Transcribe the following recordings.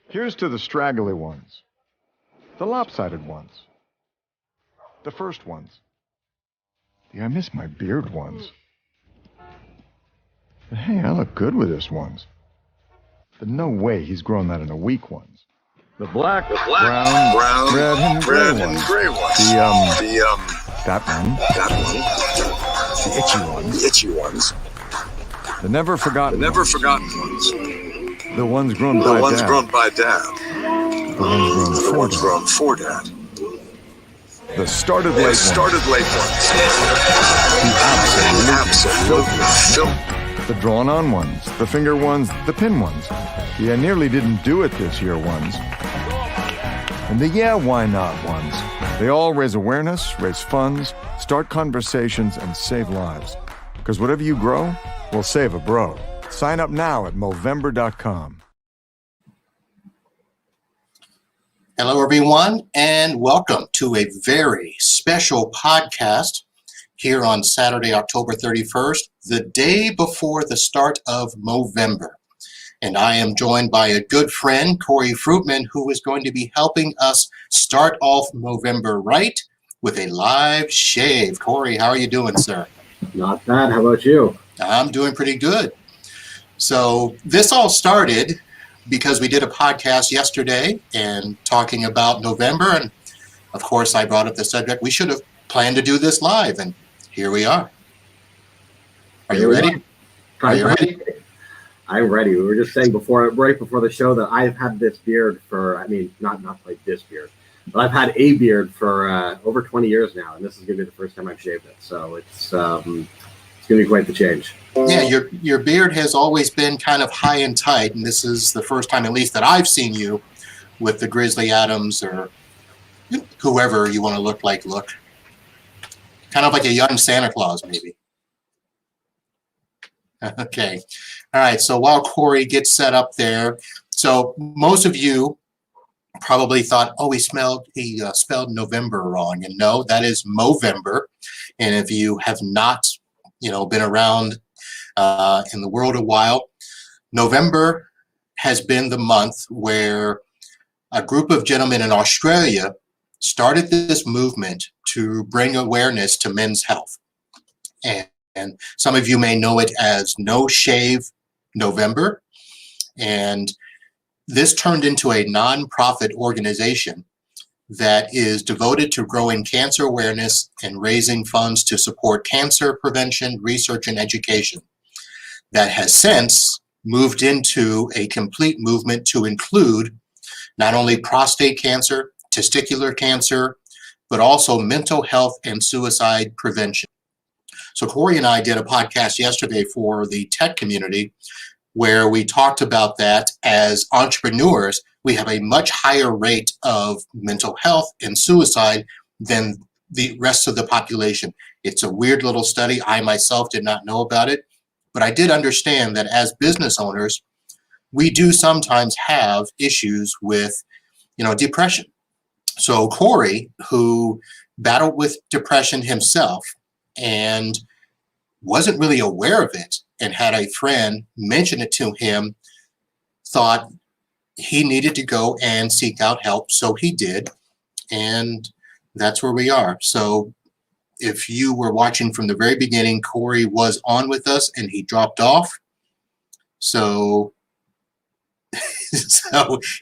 Here's to the straggly ones, the lopsided ones, the first ones. Yeah, I miss my beard ones. But hey, I look good with this ones. But no way he's grown that in a week ones. The black, brown, red, and gray ones. That one. The itchy ones. The never forgotten ones. The ones grown by Dad. The ones grown for Dad. The started late ones. The absolute filthy. The drawn on ones. The finger ones. The pin ones. Yeah, nearly didn't do it this year ones. And the yeah, why not ones. They all raise awareness, raise funds, start conversations, and save lives. Because whatever you grow will save a bro. Sign up now at Movember.com. Hello, everyone, and welcome to a very special podcast here on Saturday, October 31st, the day before the start of Movember. And I am joined by a good friend, Corey Fruitman, who is going to be helping us start off Movember right with a live shave. Corey, how are you doing, sir? Not bad. How about you? I'm doing pretty good. So this all started because we did a podcast yesterday and talking about November. And of course, I brought up the subject. We should have planned to do this live. And here we are. Are you ready? Are you ready? I'm ready. We were just saying right before the show that I've had this beard for, not like this beard, but I've had a beard for over 20 years now. And this is going to be the first time I've shaved it. So it's going to be quite the change. Yeah, your beard has always been kind of high and tight, and this is the first time, at least, that I've seen you with the Grizzly Adams or whoever you want to look. Kind of like a young Santa Claus, maybe. Okay. All right, so while Corey gets set up there, so most of you probably thought, oh, he spelled November wrong, and no, that is Movember. And if you have not been around in the world a while, November has been the month where a group of gentlemen in Australia started this movement to bring awareness to men's health. And some of you may know it as No Shave November. And this turned into a nonprofit organization that is devoted to growing cancer awareness and raising funds to support cancer prevention, research, and education. That has since moved into a complete movement to include not only prostate cancer, testicular cancer, but also mental health and suicide prevention. So Corey and I did a podcast yesterday for the tech community where we talked about that. As entrepreneurs, we have a much higher rate of mental health and suicide than the rest of the population. It's a weird little study. I myself did not know about it, but I did understand that as business owners, we do sometimes have issues with, depression. So Corey, who battled with depression himself and wasn't really aware of it and had a friend mention it to him, thought he needed to go and seek out help. So he did. And that's where we are. So if you were watching from the very beginning, Corey was on with us and he dropped off. So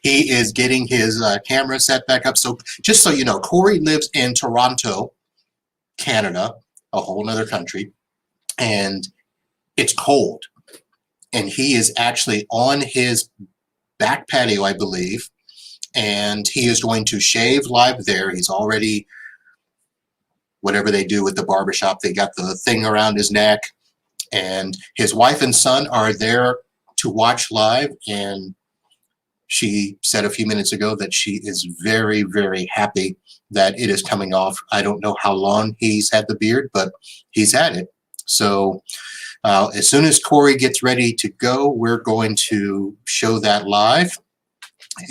he is getting his camera set back up. So just so you know, Corey lives in Toronto, Canada, a whole nother country, and it's cold. And he is actually on his back patio, I believe, and he is going to shave live there. He's already, whatever they do with the barbershop, they got the thing around his neck, and his wife and son are there to watch live. And she said a few minutes ago that she is very, very happy that it is coming off. I don't know how long he's had the beard, but he's had it. So as soon as Corey gets ready to go, we're going to show that live.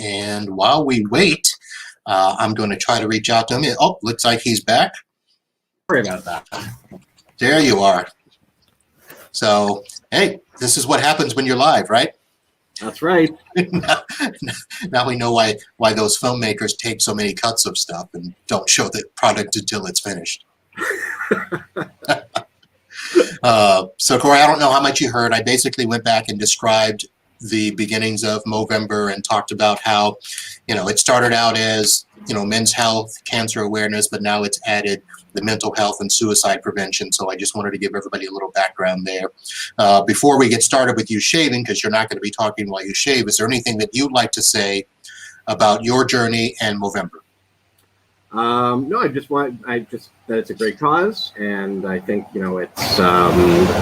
And while we wait, I'm going to try to reach out to him. Oh, looks like he's back. Sorry about that. There you are. So, hey, this is what happens when you're live, right? That's right. Now we know why those filmmakers take so many cuts of stuff and don't show the product until it's finished. So Corey, I don't know how much you heard. I basically went back and described the beginnings of Movember and talked about how, it started out as, men's health, cancer awareness, but now it's added the mental health and suicide prevention. So I just wanted to give everybody a little background there. Before we get started with you shaving, because you're not going to be talking while you shave, is there anything that you'd like to say about your journey and Movember? No, that it's a great cause, and I think it's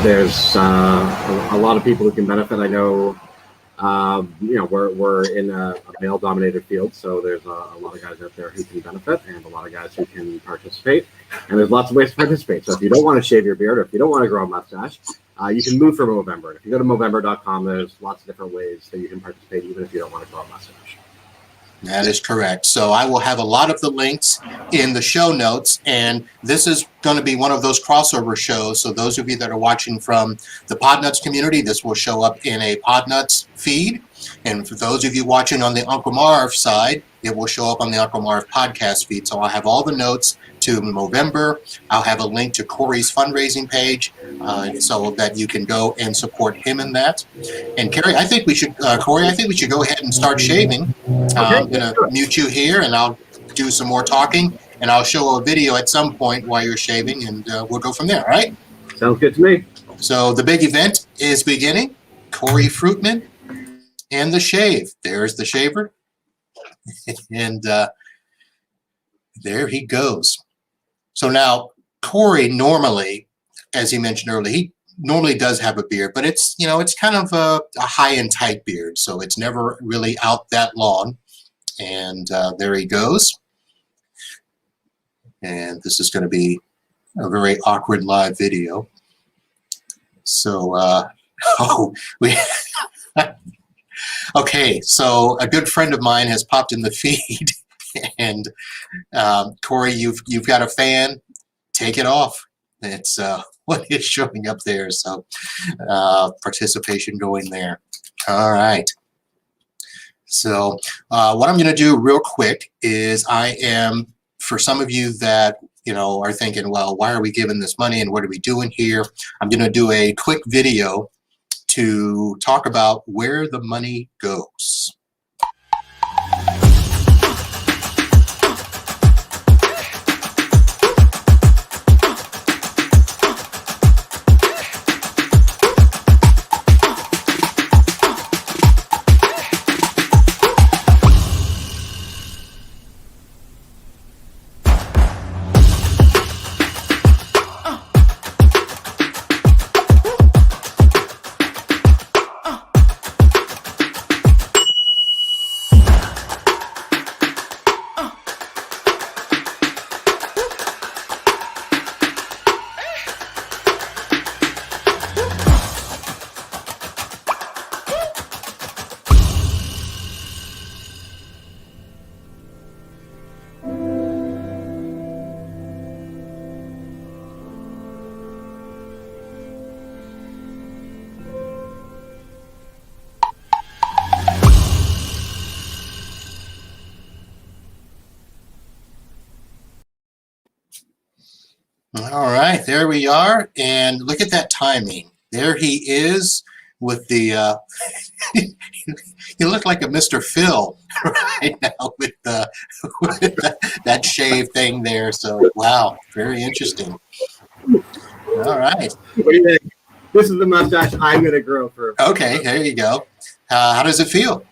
there's a lot of people who can benefit. I know we're in a male-dominated field, so there's a lot of guys out there who can benefit, and a lot of guys who can participate. And there's lots of ways to participate. So if you don't want to shave your beard, or if you don't want to grow a mustache, you can move for Movember. And if you go to Movember.com, there's lots of different ways that you can participate, even if you don't want to grow a mustache. That is correct. So I will have a lot of the links in the show notes, and this is going to be one of those crossover shows. So those of you that are watching from the Podnuts community, this will show up in a Podnuts feed. And for those of you watching on the Uncle Marv side, it will show up on the Uncle Marv podcast feed. So I'll have all the notes to Movember. I'll have a link to Corey's fundraising page so that you can go and support him in that. And Corey, I think we should go ahead and start shaving. I'm going to mute you here, and I'll do some more talking, and I'll show a video at some point while you're shaving, and we'll go from there, all right? Sounds good to me. So the big event is beginning. Corey Fruitman and the shave. There's the shaver. And there he goes. So now, Corey normally, as he mentioned earlier, he normally does have a beard, but it's kind of a high and tight beard, so it's never really out that long. And there he goes. And this is going to be a very awkward live video. So, okay, so a good friend of mine has popped in the feed, and Corey, you've got a fan. Take it off. It's what is showing up there. So participation going there. All right. So what I'm going to do real quick is for some of you that are thinking, well, why are we giving this money and what are we doing here? I'm going to do a quick video to talk about where the money goes. All right, there we are, and look at that timing. There he is with the, you look like a Mr. Phil right now with that shave thing there. So, wow, very interesting. All right. What do you think? This is the mustache I'm going to grow for. Okay, there you go. How does it feel?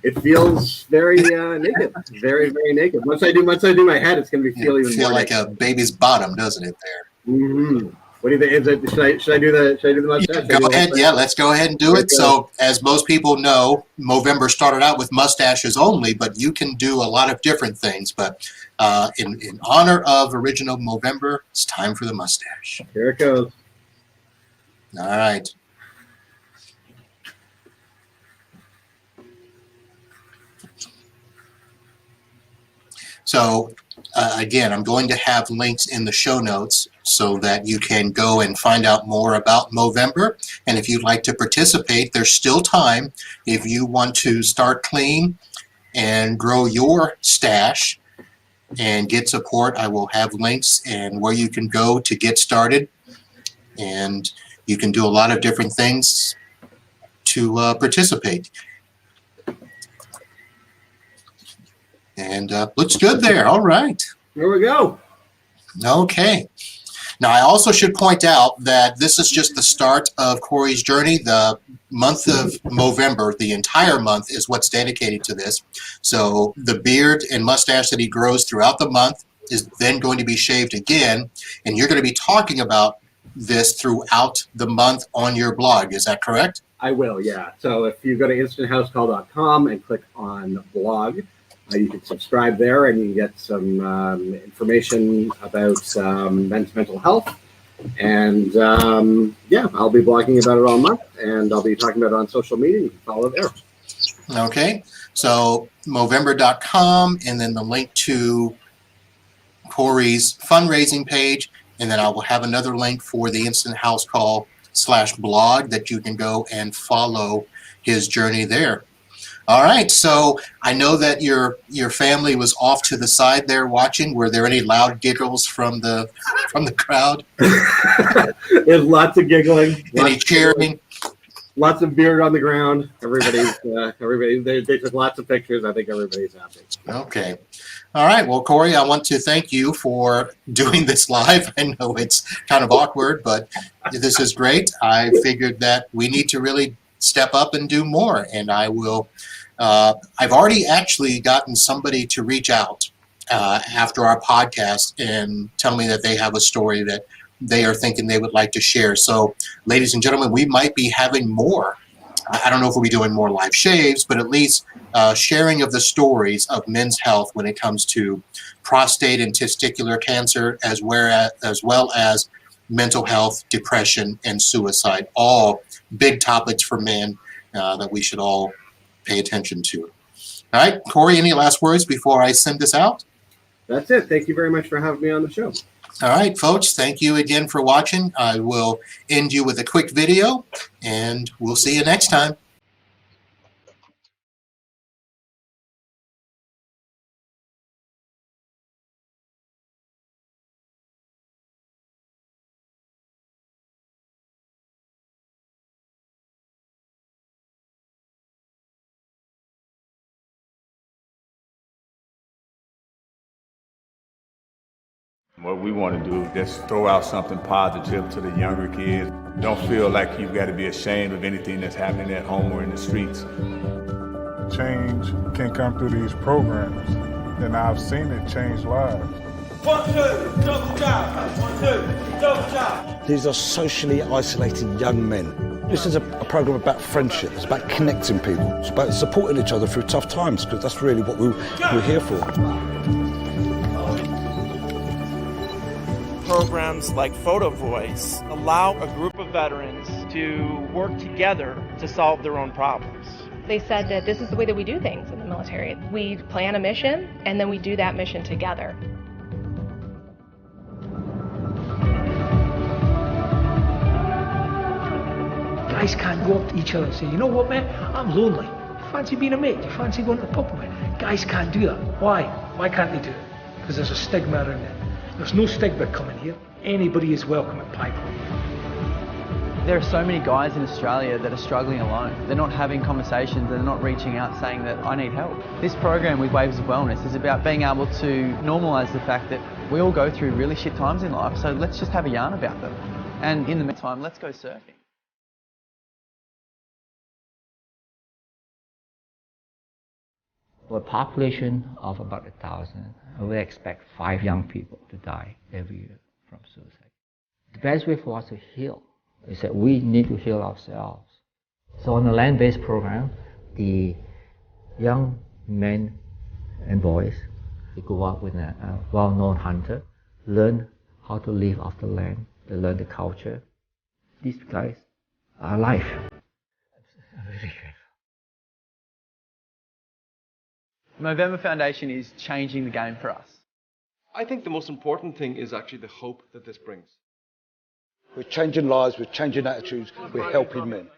It feels very naked, very, very naked. Once I do my head, it's going to be even more like naked. A baby's bottom, doesn't it? There. Mm-hmm. What do you think? Should I do the mustache? Go ahead. Yeah, let's go ahead and do it. So, as most people know, Movember started out with mustaches only, but you can do a lot of different things. But in honor of original Movember, it's time for the mustache. Here it goes. All right. So again, I'm going to have links in the show notes so that you can go and find out more about Movember. And if you'd like to participate, there's still time. If you want to start clean and grow your stash and get support, I will have links and where you can go to get started. And you can do a lot of different things to participate. And looks good there. All right. Here we go. Okay. Now, I also should point out that this is just the start of Corey's journey. The month of Movember, the entire month, is what's dedicated to this. So the beard and mustache that he grows throughout the month is then going to be shaved again. And you're going to be talking about this throughout the month on your blog. Is that correct? I will, yeah. So if you go to instanthousecall.com and click on blog, you can subscribe there and you can get some information about men's mental health. And yeah, I'll be blogging about it all month and I'll be talking about it on social media. You can follow there. Okay. So Movember.com and then the link to Corey's fundraising page. And then I will have another link for the Instant House Call /blog that you can go and follow his journey there. All right, so I know that your family was off to the side there watching. Were there any loud giggles from the crowd? There's lots of giggling. Any cheering? Lots of beard on the ground. Everybody's they took lots of pictures. I think everybody's happy. Okay. All right. Well, Corey, I want to thank you for doing this live. I know it's kind of awkward, but this is great. I figured that we need to really step up and do more, and I will. I've already actually gotten somebody to reach out after our podcast and tell me that they have a story that they are thinking they would like to share. So, ladies and gentlemen, we might be having more. I don't know if we'll be doing more live shaves, but at least sharing of the stories of men's health when it comes to prostate and testicular cancer, as well as mental health, depression, and suicide. All big topics for men that we should all pay attention to. All right, Corey, any last words before I send this out? That's it. Thank you very much for having me on the show. All right, folks, thank you again for watching. I will end you with a quick video, and we'll see you next time. What we want to do is just throw out something positive to the younger kids. Don't feel like you've got to be ashamed of anything that's happening at home or in the streets. Change can come through these programs, and I've seen it change lives. 1, 2, double jab. 1, 2, double jab. These are socially isolated young men. This is a program about friendship. It's about connecting people. It's about supporting each other through tough times, because that's really what we're here for. Programs like PHOTOVOICE allow a group of veterans to work together to solve their own problems. They said that this is the way that we do things in the military. We plan a mission, and then we do that mission together. Guys can't go up to each other and say, you know what, man, I'm lonely. You fancy being a mate? You fancy going to the pub with me? Guys can't do that. Why? Why can't they do it? Because there's a stigma around it. There's no stigma coming here. Anybody is welcome at Pipeline. There are so many guys in Australia that are struggling alone. They're not having conversations, they're not reaching out saying that I need help. This program with Waves of Wellness is about being able to normalise the fact that we all go through really shit times in life, so let's just have a yarn about them. And in the meantime, let's go surfing. For a population of about 1,000, we expect 5 young people to die every year from suicide. The best way for us to heal is that we need to heal ourselves. So on the land-based program, the young men and boys, they grow up with a well-known hunter, learn how to live off the land, they learn the culture. These guys are alive. I'm really grateful. Movember Foundation is changing the game for us. I think the most important thing is actually the hope that this brings. We're changing lives, we're changing attitudes, we're helping men.